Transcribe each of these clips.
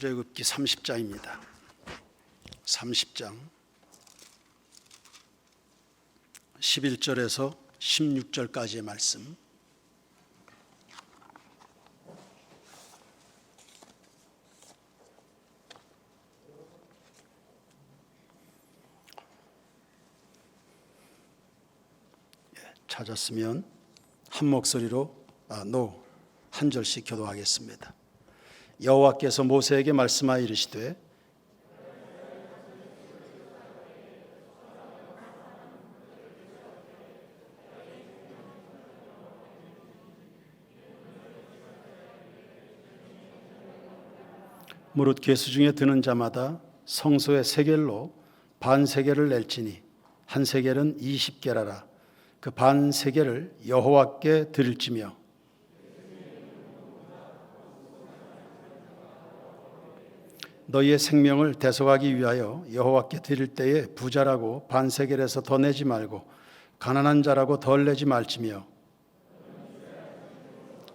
출애굽기 30장입니다. 30장 11절에서 16절까지의 말씀. 찾았으면 한 목소리로 한 절씩 교도하겠습니다. 여호와께서 모세에게 말씀하여 이르시되 무릇 괴수 중에 드는 자마다 성소의 세겔로 반 세겔을 낼지니 한 세겔은 20게라라. 그 반 세겔을 여호와께 드릴지며 너희의 생명을 대속하기 위하여 여호와께 드릴 때에 부자라고 반 세겔에서 더 내지 말고 가난한 자라고 덜 내지 말지며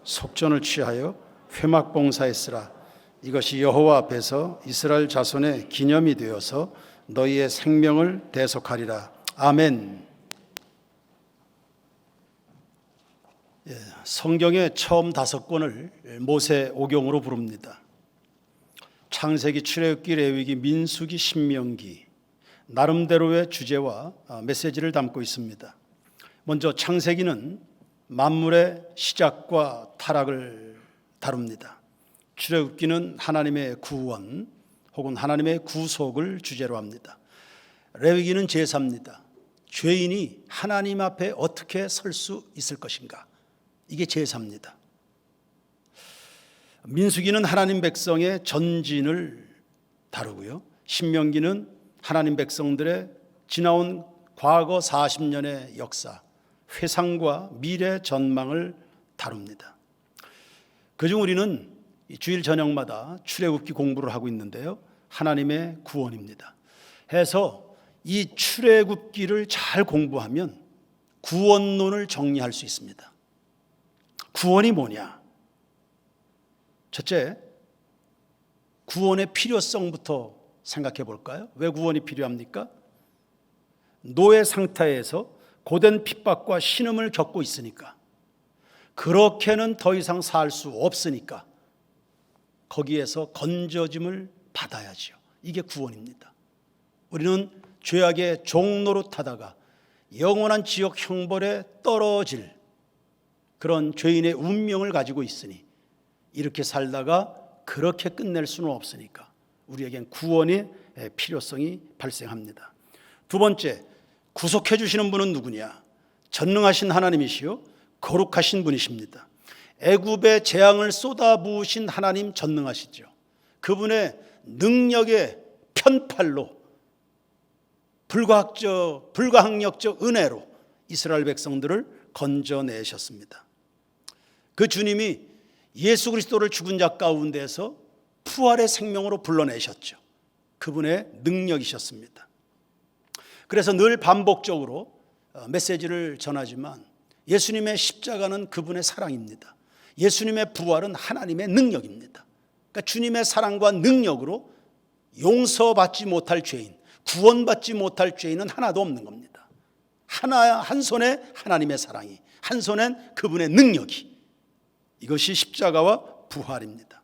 속전을 취하여 회막 봉사했으라. 이것이 여호와 앞에서 이스라엘 자손의 기념이 되어서 너희의 생명을 대속하리라. 아멘. 성경의 처음 5권을 모세 오경으로 부릅니다. 창세기, 출애굽기, 레위기, 민수기, 신명기, 나름대로의 주제와 메시지를 담고 있습니다. 먼저 창세기는 만물의 시작과 타락을 다룹니다. 출애굽기는 하나님의 구원 혹은 하나님의 구속을 주제로 합니다. 레위기는 제사입니다. 죄인이 하나님 앞에 어떻게 설 수 있을 것인가, 이게 제사입니다. 민수기는 하나님 백성의 전진을 다루고요. 신명기는 하나님 백성들의 지나온 과거 40년의 역사, 회상과 미래 전망을 다룹니다. 그중 우리는 주일 저녁마다 출애굽기 공부를 하고 있는데요, 하나님의 구원입니다. 해서 이 출애굽기를 잘 공부하면 구원론을 정리할 수 있습니다. 구원이 뭐냐? 첫째, 구원의 필요성부터 생각해 볼까요? 왜 구원이 필요합니까? 노예 상태에서 고된 핍박과 신음을 겪고 있으니까, 그렇게는 더 이상 살 수 없으니까 거기에서 건져짐을 받아야죠. 이게 구원입니다. 우리는 죄악의 종노릇하다가 영원한 지옥 형벌에 떨어질 그런 죄인의 운명을 가지고 있으니, 이렇게 살다가 그렇게 끝낼 수는 없으니까 우리에겐 구원의 필요성이 발생합니다. 두 번째, 구속해 주시는 분은 누구냐? 전능하신 하나님이시요 거룩하신 분이십니다. 애굽의 재앙을 쏟아부으신 하나님 전능하시죠. 그분의 능력의 편팔로, 불가항력적 은혜로 이스라엘 백성들을 건져내셨습니다. 그 주님이 예수 그리스도를 죽은 자 가운데서 부활의 생명으로 불러내셨죠. 그분의 능력이셨습니다. 그래서 늘 반복적으로 메시지를 전하지만 예수님의 십자가는 그분의 사랑입니다. 예수님의 부활은 하나님의 능력입니다. 그러니까 주님의 사랑과 능력으로 용서받지 못할 죄인, 구원받지 못할 죄인은 하나도 없는 겁니다. 한 손에 하나님의 사랑이, 한 손엔 그분의 능력이, 이것이 십자가와 부활입니다.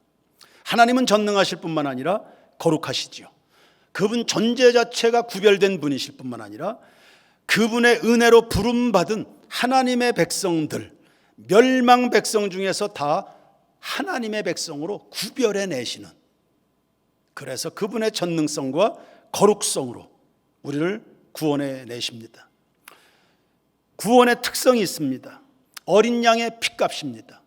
하나님은 전능하실 뿐만 아니라 거룩하시죠. 그분 존재 자체가 구별된 분이실 뿐만 아니라 그분의 은혜로 부름받은 하나님의 백성들, 멸망 백성 중에서 다 하나님의 백성으로 구별해 내시는, 그래서 그분의 전능성과 거룩성으로 우리를 구원해 내십니다. 구원의 특성이 있습니다. 어린 양의 핏값입니다.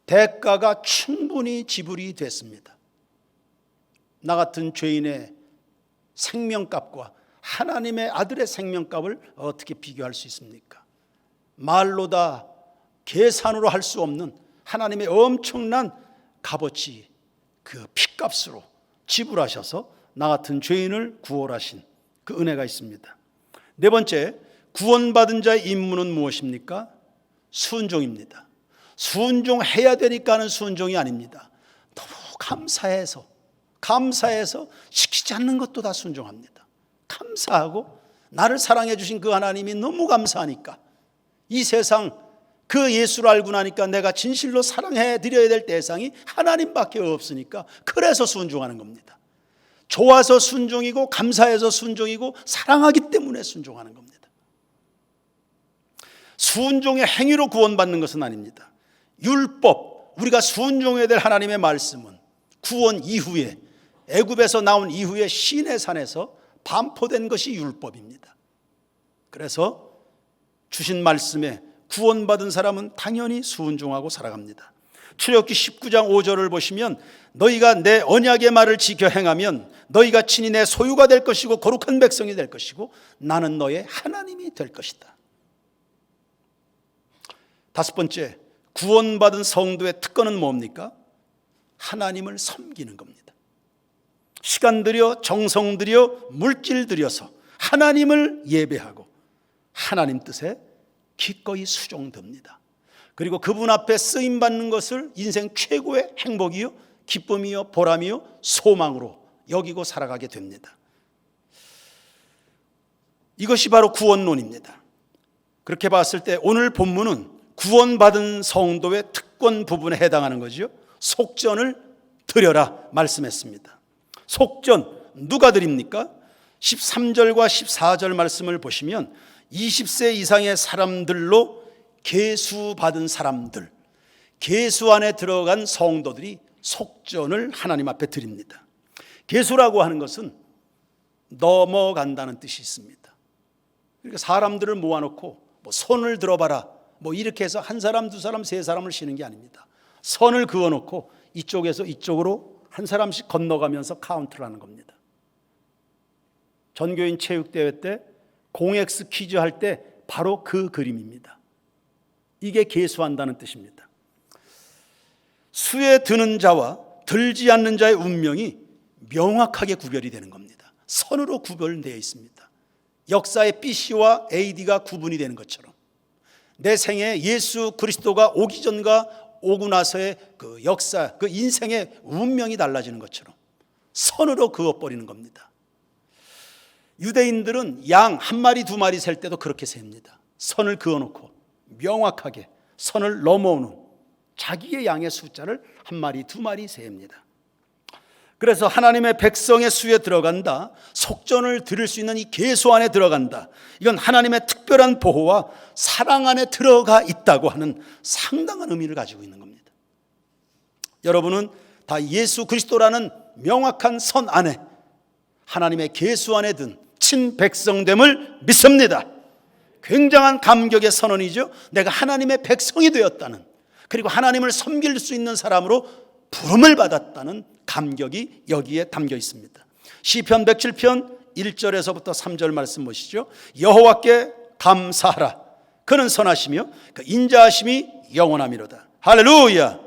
대가가 충분히 지불이 됐습니다. 나 같은 죄인의 생명값과 하나님의 아들의 생명값을 어떻게 비교할 수 있습니까? 말로 다 계산으로 할 수 없는 하나님의 엄청난 값어치, 그 핏값으로 지불하셔서 나 같은 죄인을 구원하신 그 은혜가 있습니다. 네 번째, 구원받은 자의 임무는 무엇입니까? 순종입니다. 순종해야 되니까 하는 순종이 아닙니다. 너무 감사해서 감사해서 시키지 않는 것도 다 순종합니다. 감사하고 나를 사랑해 주신 그 하나님이 너무 감사하니까, 이 세상 그 예수를 알고 나니까 내가 진실로 사랑해 드려야 될 대상이 하나님밖에 없으니까, 그래서 순종하는 겁니다. 좋아서 순종이고 감사해서 순종이고 사랑하기 때문에 순종하는 겁니다. 순종의 행위로 구원받는 것은 아닙니다. 율법, 우리가 순종해야 될 하나님의 말씀은 구원 이후에, 애굽에서 나온 이후에 시내산에서 반포된 것이 율법입니다. 그래서 주신 말씀에 구원받은 사람은 당연히 순종하고 살아갑니다. 출애굽기 19장 5절을 보시면, 너희가 내 언약의 말을 지켜 행하면 너희가 친히 내 소유가 될 것이고 거룩한 백성이 될 것이고 나는 너의 하나님이 될 것이다. 다섯 번째, 구원받은 성도의 특권은 뭡니까? 하나님을 섬기는 겁니다. 시간 들여, 정성 들여, 물질 들여서 하나님을 예배하고 하나님 뜻에 기꺼이 수종됩니다. 그리고 그분 앞에 쓰임받는 것을 인생 최고의 행복이요, 기쁨이요, 보람이요, 소망으로 여기고 살아가게 됩니다. 이것이 바로 구원론입니다. 그렇게 봤을 때 오늘 본문은 구원받은 성도의 특권 부분에 해당하는 거죠. 속전을 드려라 말씀했습니다. 속전 누가 드립니까? 13절과 14절 말씀을 보시면 20세 이상의 사람들로 계수받은 사람들, 계수 안에 들어간 성도들이 속전을 하나님 앞에 드립니다. 계수라고 하는 것은 넘어간다는 뜻이 있습니다. 그러니까 사람들을 모아놓고 손을 들어봐라 이렇게 해서 한 사람, 두 사람, 세 사람을 쉬는 게 아닙니다. 선을 그어놓고 이쪽에서 이쪽으로 한 사람씩 건너가면서 카운트를 하는 겁니다. 전교인 체육대회 때 공엑스 퀴즈 할 때 바로 그 그림입니다. 이게 계수한다는 뜻입니다. 수에 드는 자와 들지 않는 자의 운명이 명확하게 구별이 되는 겁니다. 선으로 구별되어 있습니다. 역사의 BC와 AD가 구분이 되는 것처럼 내 생에 예수 그리스도가 오기 전과 오고 나서의 그 역사, 그 인생의 운명이 달라지는 것처럼 선으로 그어버리는 겁니다. 유대인들은 양 한 마리 두 마리 셀 때도 그렇게 셉니다. 선을 그어놓고 명확하게 선을 넘어오는 자기의 양의 숫자를 한 마리 두 마리 셉니다. 그래서 하나님의 백성의 수에 들어간다, 속전을 드릴 수 있는 이 계수 안에 들어간다, 이건 하나님의 특별한 보호와 사랑 안에 들어가 있다고 하는 상당한 의미를 가지고 있는 겁니다. 여러분은 다 예수 그리스도라는 명확한 선 안에, 하나님의 계수 안에 든 친백성됨을 믿습니다. 굉장한 감격의 선언이죠. 내가 하나님의 백성이 되었다는, 그리고 하나님을 섬길 수 있는 사람으로 부름을 받았다는 감격이 여기에 담겨 있습니다. 시편 107편 1절에서부터 3절 말씀 보시죠. 여호와께 감사하라. 그는 선하시며 그 인자하심이 영원하미로다. 할렐루야.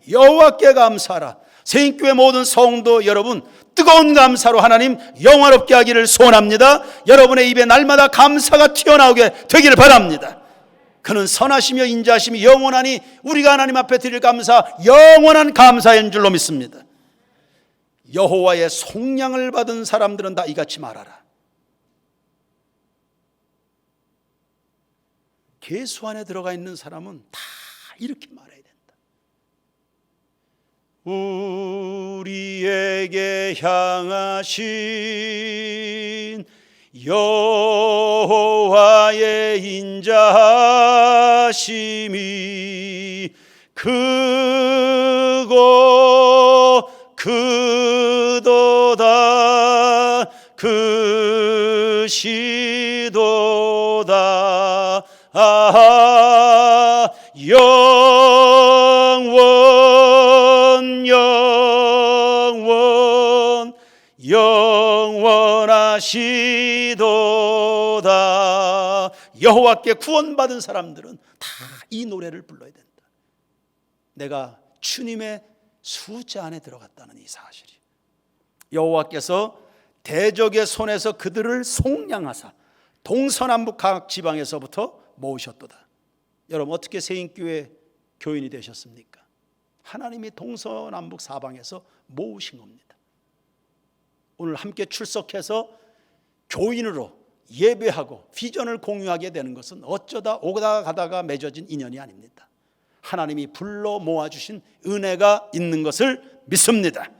여호와께 감사하라. 새인교회 모든 성도 여러분, 뜨거운 감사로 하나님 영화롭게 하기를 소원합니다. 여러분의 입에 날마다 감사가 튀어나오게 되기를 바랍니다. 그는 선하시며 인자하심이 영원하니 우리가 하나님 앞에 드릴 감사, 영원한 감사인 줄로 믿습니다. 여호와의 속량을 받은 사람들은 다 이같이 말하라. 계수 안에 들어가 있는 사람은 다 이렇게 말해야 된다. 우리에게 향하신 여호와의 인자하심이 크고 크도다, 크시도다. 영원하시도다. 여호와께 구원받은 사람들은 다 이 노래를 불러야 된다. 내가 주님의 숫자 안에 들어갔다는 이 사실이. 여호와께서 대적의 손에서 그들을 속량하사 동서남북 각 지방에서부터 모으셨도다. 여러분, 어떻게 새인교회 교인이 되셨습니까? 하나님이 동서남북 사방에서 모으신 겁니다. 오늘 함께 출석해서 교인으로 예배하고 비전을 공유하게 되는 것은 어쩌다 오다 가다가 맺어진 인연이 아닙니다. 하나님이 불러 모아주신 은혜가 있는 것을 믿습니다.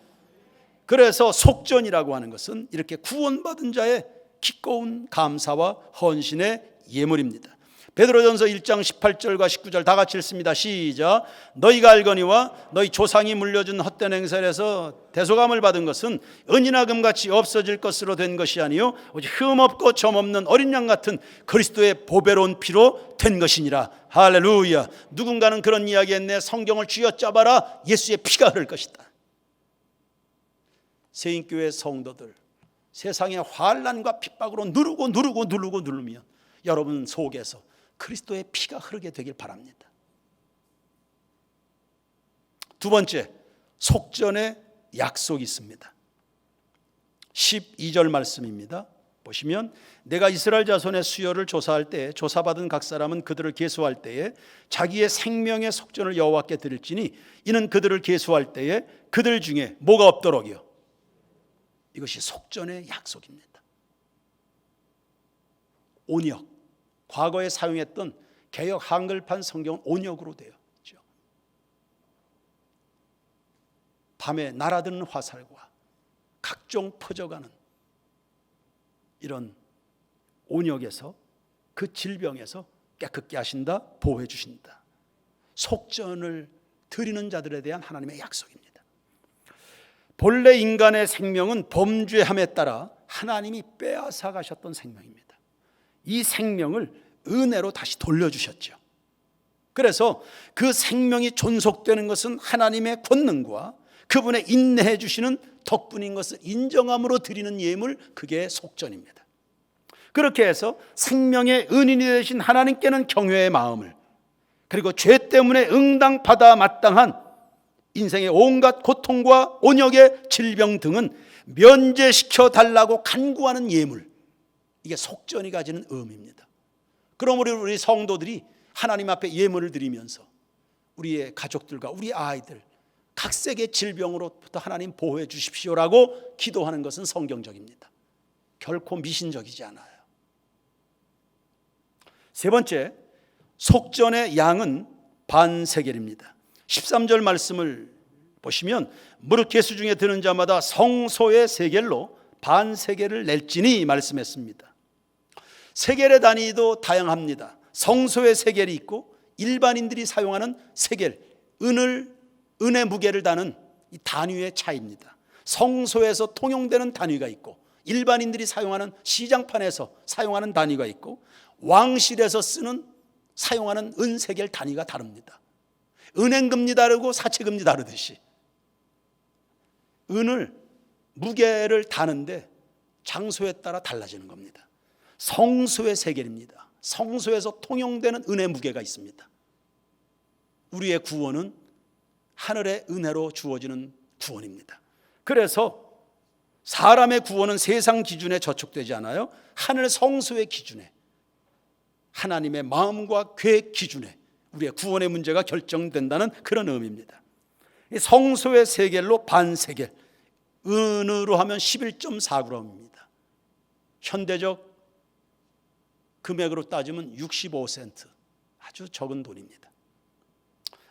그래서 속전이라고 하는 것은 이렇게 구원받은 자의 기꺼운 감사와 헌신의 예물입니다. 베드로전서 1장 18절과 19절 다 같이 읽습니다. 시작. 너희가 알거니와 너희 조상이 물려준 헛된 행설에서 대속함을 받은 것은 은이나 금같이 없어질 것으로 된 것이 아니요 오직 흠없고 점없는 어린 양 같은 그리스도의 보배로운 피로 된 것이니라. 할렐루야. 누군가는 그런 이야기했네. 성경을 쥐어짜봐라. 예수의 피가 흐를 것이다. 세인교회 성도들, 세상의 환난과 핍박으로 누르면 여러분 속에서 그리스도의 피가 흐르게 되길 바랍니다. 두 번째, 속전의 약속이 있습니다. 12절 말씀입니다. 보시면 내가 이스라엘 자손의 수요를 조사할 때 조사받은 각 사람은 그들을 계수할 때에 자기의 생명의 속전을 여호와께 드릴지니 이는 그들을 계수할 때에 그들 중에 뭐가 없도록이요. 이것이 속전의 약속입니다. 온역, 과거에 사용했던 개역 한글판 성경은 온역으로 되어 있죠. 밤에 날아드는 화살과 각종 퍼져가는 이런 온역에서 그 질병에서 깨끗게 하신다, 보호해 주신다. 속전을 드리는 자들에 대한 하나님의 약속입니다. 본래 인간의 생명은 범죄함에 따라 하나님이 빼앗아 가셨던 생명입니다. 이 생명을 은혜로 다시 돌려주셨죠. 그래서 그 생명이 존속되는 것은 하나님의 권능과 그분의 인내해 주시는 덕분인 것을 인정함으로 드리는 예물, 그게 속전입니다. 그렇게 해서 생명의 은인이 되신 하나님께는 경외의 마음을, 그리고 죄 때문에 응당받아 마땅한 인생의 온갖 고통과 온역의 질병 등은 면제시켜 달라고 간구하는 예물, 이게 속전이 가지는 의미입니다. 그러므로 우리 성도들이 하나님 앞에 예물을 드리면서 우리의 가족들과 우리 아이들 각색의 질병으로부터 하나님 보호해 주십시오라고 기도하는 것은 성경적입니다. 결코 미신적이지 않아요. 세 번째, 속전의 양은 반세겔입니다. 13절 말씀을 보시면 무릇 계수 중에 드는 자마다 성소의 세겔로 반세겔을 낼지니 말씀했습니다. 세겔의 단위도 다양합니다. 성소의 세겔이 있고 일반인들이 사용하는 세겔, 은의 무게를 다는 이 단위의 차이입니다. 성소에서 통용되는 단위가 있고 일반인들이 사용하는 시장판에서 사용하는 단위가 있고 왕실에서 사용하는 은세겔 단위가 다릅니다. 은행금리 다르고 사채금리 다르듯이 은을 무게를 다는데 장소에 따라 달라지는 겁니다. 성소의 세겔입니다. 성소에서 통용되는 은의 무게가 있습니다. 우리의 구원은 하늘의 은혜로 주어지는 구원입니다. 그래서 사람의 구원은 세상 기준에 저촉되지 않아요. 하늘 성소의 기준에, 하나님의 마음과 계획 기준에 우리의 구원의 문제가 결정된다는 그런 의미입니다. 성소의 세겔로 반세겔, 은으로 하면 11.4g입니다. 현대적 금액으로 따지면 65센트, 아주 적은 돈입니다.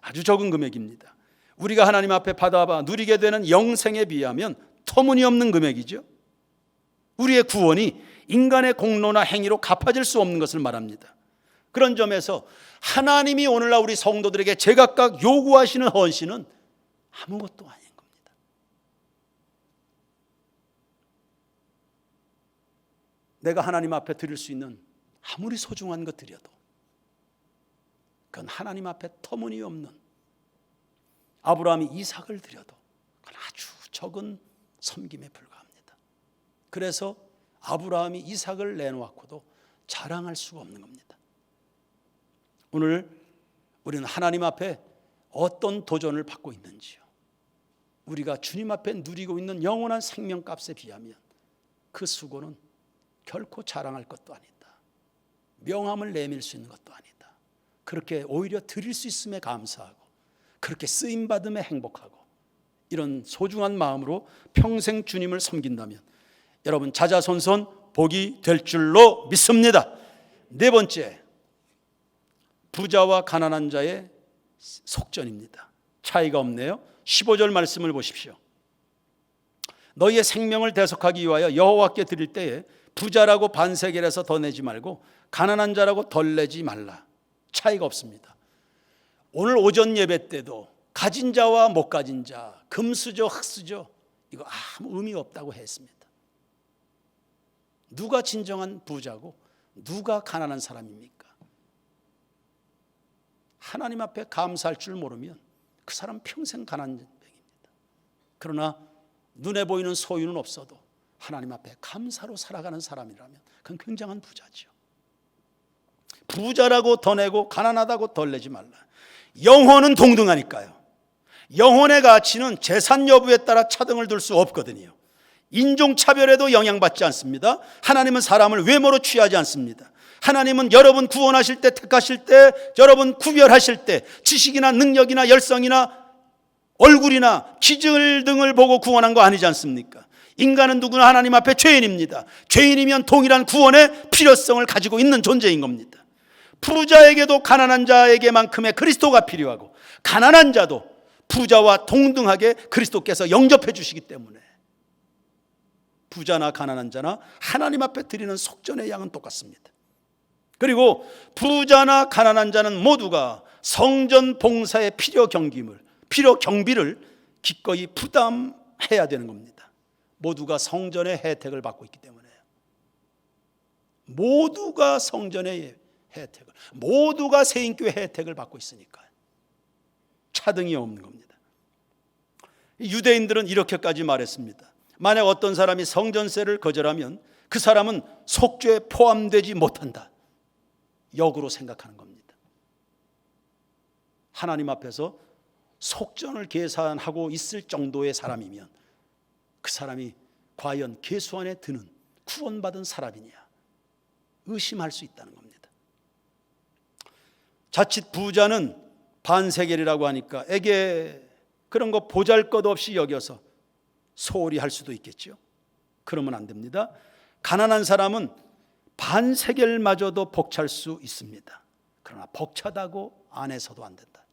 아주 적은 금액입니다. 우리가 하나님 앞에 받아봐 누리게 되는 영생에 비하면 터무니없는 금액이죠. 우리의 구원이 인간의 공로나 행위로 갚아질 수 없는 것을 말합니다. 그런 점에서 하나님이 오늘날 우리 성도들에게 제각각 요구하시는 헌신은 아무것도 아닌 겁니다. 내가 하나님 앞에 드릴 수 있는 아무리 소중한 것 드려도 그건 하나님 앞에 터무니없는, 아브라함이 이삭을 드려도 그건 아주 적은 섬김에 불과합니다. 그래서 아브라함이 이삭을 내놓았고도 자랑할 수가 없는 겁니다. 오늘 우리는 하나님 앞에 어떤 도전을 받고 있는지요, 우리가 주님 앞에 누리고 있는 영원한 생명값에 비하면 그 수고는 결코 자랑할 것도 아니다, 명함을 내밀 수 있는 것도 아니다. 그렇게 오히려 드릴 수 있음에 감사하고 그렇게 쓰임받음에 행복하고 이런 소중한 마음으로 평생 주님을 섬긴다면 여러분 자자손손 복이 될 줄로 믿습니다. 네 번째, 부자와 가난한 자의 속전입니다. 차이가 없네요. 15절 말씀을 보십시오. 너희의 생명을 대속하기 위하여 여호와께 드릴 때에 부자라고 반세겔에서 더 내지 말고 가난한 자라고 덜 내지 말라. 차이가 없습니다. 오늘 오전 예배 때도 가진 자와 못 가진 자, 금수저 흑수저, 이거 아무 의미가 없다고 했습니다. 누가 진정한 부자고 누가 가난한 사람입니까? 하나님 앞에 감사할 줄 모르면 그 사람 평생 가난뱅입니다. 그러나 눈에 보이는 소유는 없어도 하나님 앞에 감사로 살아가는 사람이라면 그건 굉장한 부자죠. 부자라고 더 내고 가난하다고 덜 내지 말라. 영혼은 동등하니까요. 영혼의 가치는 재산 여부에 따라 차등을 둘 수 없거든요. 인종차별에도 영향받지 않습니다. 하나님은 사람을 외모로 취하지 않습니다. 하나님은 여러분 구원하실 때, 택하실 때, 여러분 구별하실 때 지식이나 능력이나 열성이나 얼굴이나 기질 등을 보고 구원한 거 아니지 않습니까? 인간은 누구나 하나님 앞에 죄인입니다. 죄인이면 동일한 구원의 필요성을 가지고 있는 존재인 겁니다. 부자에게도 가난한 자에게만큼의 그리스도가 필요하고 가난한 자도 부자와 동등하게 그리스도께서 영접해 주시기 때문에 부자나 가난한 자나 하나님 앞에 드리는 속전의 양은 똑같습니다. 그리고 부자나 가난한 자는 모두가 성전 봉사의 필요 경비를 기꺼이 부담해야 되는 겁니다. 모두가 성전의 혜택을 받고 있기 때문에요. 모두가 성전의 혜택을, 모두가 세인교회 혜택을 받고 있으니까 차등이 없는 겁니다. 유대인들은 이렇게까지 말했습니다. 만약 어떤 사람이 성전세를 거절하면 그 사람은 속죄에 포함되지 못한다. 역으로 생각하는 겁니다. 하나님 앞에서 속전을 계산하고 있을 정도의 사람이면 그 사람이 과연 계수 안에 드는 구원받은 사람이냐 의심할 수 있다는 겁니다. 자칫 부자는 반세겔이라고 하니까 에게 그런 거 보잘것없이 여겨서 소홀히 할 수도 있겠죠. 그러면 안 됩니다. 가난한 사람은 반세겔마저도 벅찰 수 있습니다. 그러나 벅차다고 안 해서도 안 된다.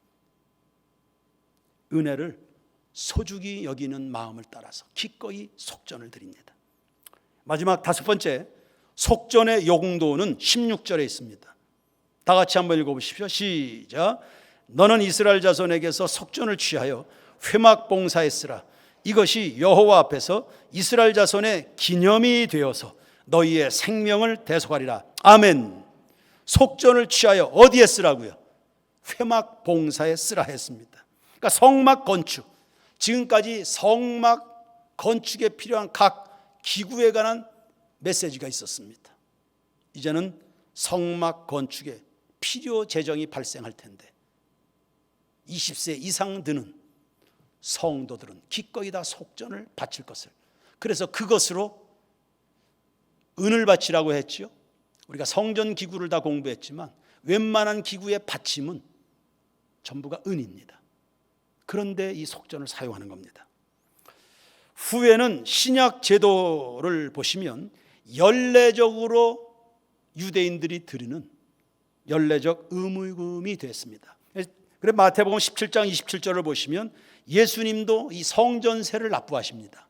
은혜를 소중히 여기는 마음을 따라서 기꺼이 속전을 드립니다. 마지막 다섯 번째, 속전의 용도는 16절에 있습니다. 다 같이 한번 읽어보십시오. 시작. 너는 이스라엘 자손에게서 속전을 취하여 회막 봉사했으라. 이것이 여호와 앞에서 이스라엘 자손의 기념이 되어서 너희의 생명을 대속하리라. 아멘. 속전을 취하여 어디에 쓰라고요? 회막 봉사에 쓰라 했습니다. 그러니까 성막 건축, 지금까지 성막 건축에 필요한 각 기구에 관한 메시지가 있었습니다. 이제는 성막 건축에 필요 재정이 발생할 텐데 20세 이상 되는 성도들은 기꺼이 다 속전을 바칠 것을, 그래서 그것으로 은을 바치라고 했죠. 우리가 성전 기구를 다 공부했지만 웬만한 기구의 받침은 전부가 은입니다. 그런데 이 속전을 사용하는 겁니다. 후에는 신약 제도를 보시면 연례적으로 유대인들이 드리는 연례적 의무금이 됐습니다. 그래서 마태복음 17장 27절을 보시면 예수님도 이 성전세를 납부하십니다.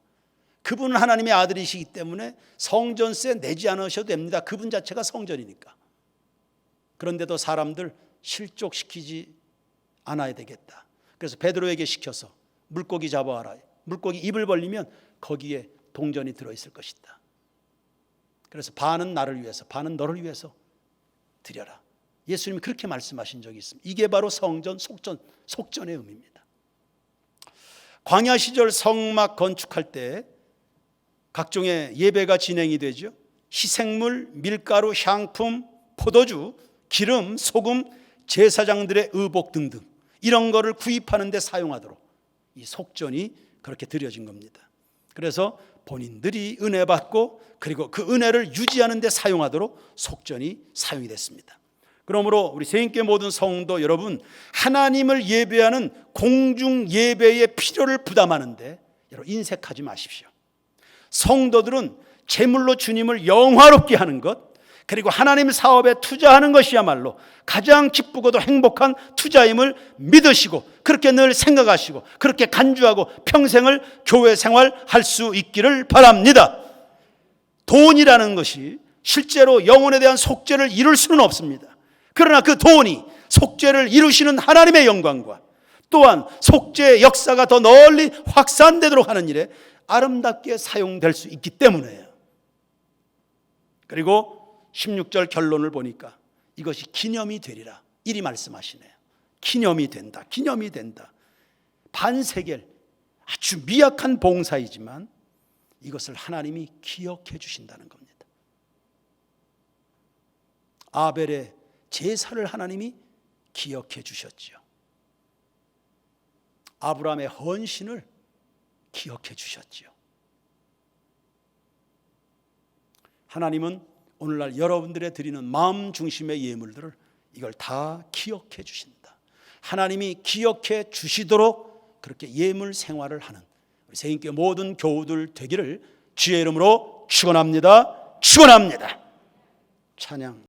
그분은 하나님의 아들이시기 때문에 성전세 내지 않으셔도 됩니다. 그분 자체가 성전이니까. 그런데도 사람들 실족시키지 않아야 되겠다. 그래서 베드로에게 시켜서 물고기 잡아와라. 물고기 입을 벌리면 거기에 동전이 들어있을 것이다. 그래서 반은 나를 위해서, 반은 너를 위해서 드려라. 예수님이 그렇게 말씀하신 적이 있습니다. 이게 바로 성전, 속전의 의미입니다. 광야 시절 성막 건축할 때 각종의 예배가 진행이 되죠. 희생물, 밀가루, 향품, 포도주, 기름, 소금, 제사장들의 의복 등등 이런 거를 구입하는 데 사용하도록 이 속전이 그렇게 드려진 겁니다. 그래서 본인들이 은혜 받고 그리고 그 은혜를 유지하는 데 사용하도록 속전이 사용이 됐습니다. 그러므로 우리 세인교회 모든 성도 여러분, 하나님을 예배하는 공중 예배의 필요를 부담하는데 여러분 인색하지 마십시오. 성도들은 제물로 주님을 영화롭게 하는 것, 그리고 하나님 사업에 투자하는 것이야말로 가장 기쁘고도 행복한 투자임을 믿으시고 그렇게 늘 생각하시고 그렇게 간주하고 평생을 교회 생활할 수 있기를 바랍니다. 돈이라는 것이 실제로 영혼에 대한 속죄를 이룰 수는 없습니다. 그러나 그 돈이 속죄를 이루시는 하나님의 영광과 또한 속죄의 역사가 더 널리 확산되도록 하는 일에 아름답게 사용될 수 있기 때문에요. 그리고 16절 결론을 보니까 이것이 기념이 되리라 이리 말씀하시네요. 기념이 된다. 기념이 된다. 반세겔 아주 미약한 봉사이지만 이것을 하나님이 기억해 주신다는 겁니다. 아벨의 제사를 하나님이 기억해 주셨지요. 아브라함의 헌신을 기억해 주셨지요. 하나님은 오늘날 여러분들의 드리는 마음 중심의 예물들을 이걸 다 기억해 주신다. 하나님이 기억해 주시도록 그렇게 예물 생활을 하는 우리 새인교회 모든 교우들 되기를 주의 이름으로 축원합니다. 축원합니다. 찬양.